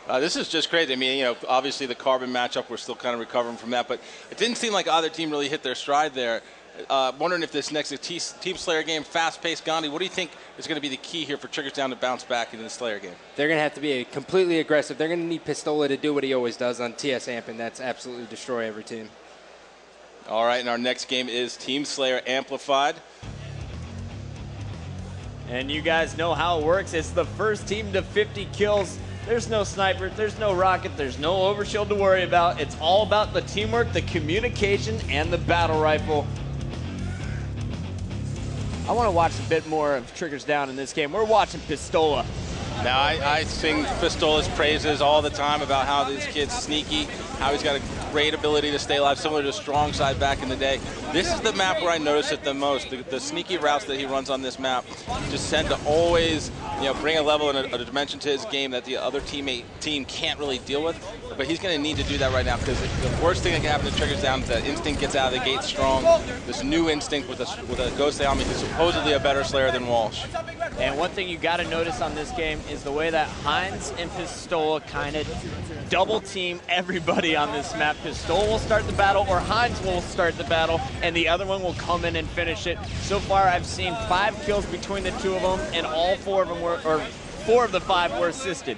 This is just crazy. I mean, you know, obviously the Carbon matchup, we're still kind of recovering from that, but it didn't seem like either team really hit their stride there. Wondering if this next Team Slayer game, fast-paced, Gandhi, what do you think is going to be the key here for Triggers Down to bounce back in the Slayer game? They're going to have to be completely aggressive. They're going to need Pistola to do what he always does on TS Amp, and that's absolutely destroy every team. All right, and our next game is Team Slayer Amplified. And you guys know how it works. It's the first team to 50 kills. There's no sniper, there's no rocket, there's no overshield to worry about. It's all about the teamwork, the communication, and the battle rifle. I want to watch a bit more of Triggers Down in this game. We're watching Pistola. Now, I sing Pistola's praises all the time about how this kid's sneaky, how he's got a great ability to stay alive, similar to Strong Side back in the day. This is the map where I notice it the most. The sneaky routes that he runs on this map just tend to always, you know, bring a level and a dimension to his game that the other team can't really deal with. But he's going to need to do that right now, because the worst thing that can happen to Triggers Down is that Instinct gets out of the gate strong. This new Instinct with a Ghost Ayami who's supposedly a better Slayer than Walsh. And one thing you got to notice on this game is the way that Heinz and Pistola kind of double team everybody on this map. Pistola will start the battle, or Heinz will start the battle, and the other one will come in and finish it. So far, I've seen 5 kills between the two of them, and all 4 of them were, or 4 of the 5 were assisted.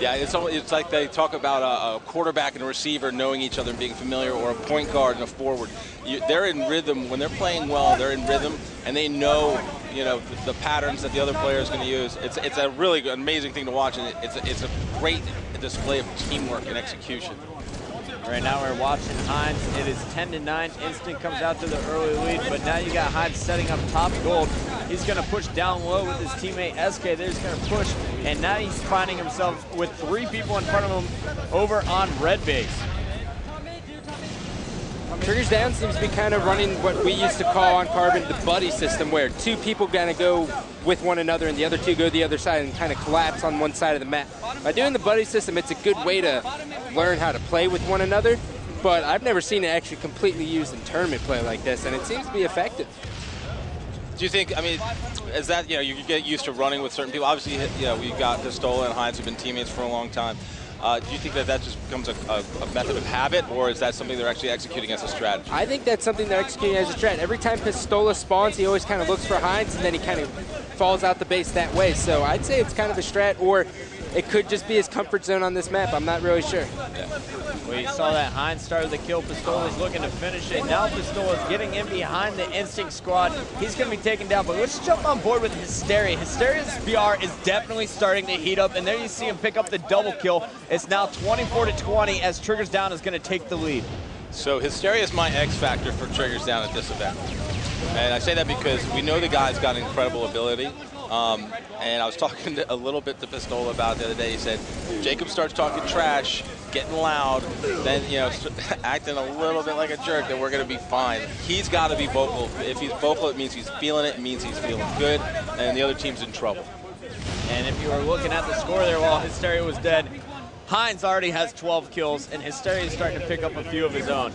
Yeah, it's like they talk about a quarterback and a receiver knowing each other and being familiar, or a point guard and a forward. They're in rhythm. When they're playing well, they're in rhythm, and they know, you know, the patterns that the other player is going to use. It's a really amazing thing to watch, and it's a great display of teamwork and execution. Right now we're watching Heinz. It is 10-9. Instinct comes out to the early lead, but now you got Heinz setting up top gold. He's going to push down low with his teammate SK. They're just going to push, and now he's finding himself with 3 people in front of him over on red base. Triggers Down seems to be kind of running what we used to call on Carbon the buddy system, where 2 people kind of go with one another and the other 2 go the other side and kind of collapse on one side of the map. By doing the buddy system, it's a good way to learn how to play with one another, but I've never seen it actually completely used in tournament play like this, and it seems to be effective. Do you think, I mean, is that, you know, you get used to running with certain people? Obviously, you know, we've got Pistola and Heinz who've been teammates for a long time. Do you think that just becomes a method of habit, or is that something they're actually executing as a strategy? I think that's something they're executing as a strat. Every time Pistola spawns, he always kind of looks for Heinz, and then he kind of falls out the base that way. So I'd say it's kind of a strat, or it could just be his comfort zone on this map. I'm not really sure. Yeah. Well, you saw that Heinz started the kill. Pistola's looking to finish it. Now Pistola's getting in behind the Instinct squad. He's going to be taken down, but let's jump on board with Hysteria. Hysteria's BR is definitely starting to heat up, and there you see him pick up the double kill. It's now 24-20 as Triggers Down is going to take the lead. So Hysteria is my X factor for Triggers Down at this event. And I say that because we know the guy's got incredible ability. And I was talking a little bit to Pistola about it the other day. He said, Jacob starts talking trash, getting loud, then, you know, acting a little bit like a jerk, then we're going to be fine. He's got to be vocal. If he's vocal, it means he's feeling it. It means he's feeling good, and the other team's in trouble. And if you were looking at the score there while Hysteria was dead, Heinz already has 12 kills, and Hysteria is starting to pick up a few of his own.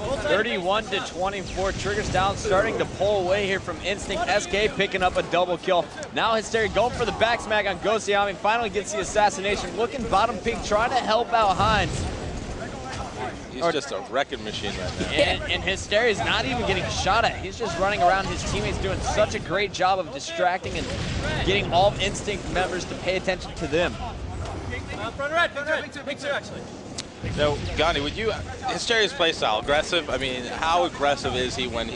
31-24, Triggers Down starting to pull away here from Instinct. SK picking up a double kill. Now Hysteria going for the back smack on Ghost Ayami, finally gets the assassination. Looking bottom pink, trying to help out Heinz. He's just a wrecking machine right now. And Hysteria's not even getting shot at. He's just running around. His teammates doing such a great job of distracting and getting all Instinct members to pay attention to them. Front red, pink two actually. So, Gandhi, would you, Hysteria's playstyle, aggressive? I mean, how aggressive is he when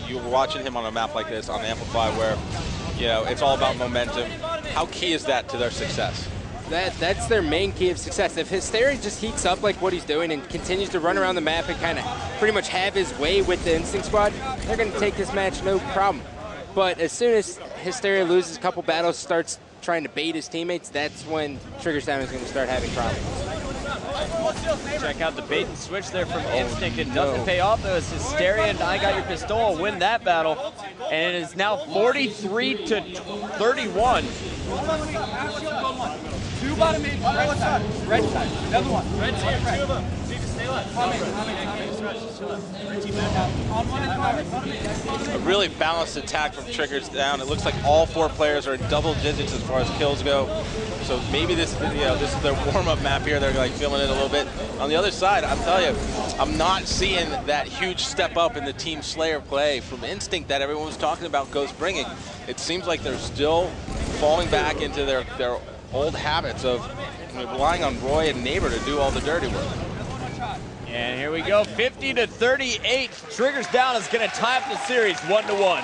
you're watching him on a map like this on Amplify, where, you know, it's all about momentum? How key is that to their success? That's their main key of success. If Hysteria just heats up like what he's doing and continues to run around the map and kind of pretty much have his way with the Instinct squad, they're going to take this match no problem. But as soon as Hysteria loses a couple battles, starts trying to bait his teammates, that's when Triggers Down is going to start having problems. Check out the bait and switch there from Instinct. It doesn't pay off though, as Hysteria and I Got Your Pistol win that battle. And it is now 43-31. Two bottom mid, red side. The other one. Red side, two of them. A really balanced attack from Triggers Down. It looks like all 4 players are in double digits as far as kills go. So maybe this is their warm-up map here. They're like feeling it a little bit. On the other side, I'm telling you, I'm not seeing that huge step up in the Team Slayer play from Instinct that everyone was talking about Ghost bringing. It seems like they're still falling back into their old habits of relying on Roy and Neighbor to do all the dirty work. And here we go, 50-38. Triggers Down is going to tie up the series 1-1.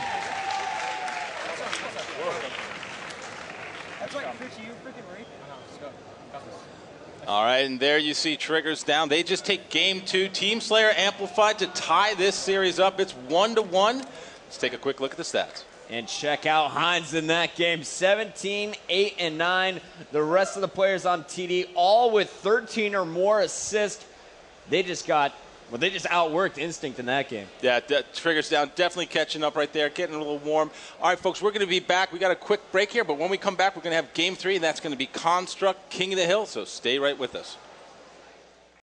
All right, and there you see Triggers Down. They just take game 2. Team Slayer amplified to tie this series up. It's 1-1. Let's take a quick look at the stats. And check out Heinz in that game, 17, 8, and 9. The rest of the players on TD, all with 13 or more assists. They just outworked Instinct in that game. Yeah, Triggers Down, definitely catching up right there, getting a little warm. All right, folks, we're going to be back. We got a quick break here, but when we come back, we're going to have game 3, and that's going to be Construct, King of the Hill, so stay right with us.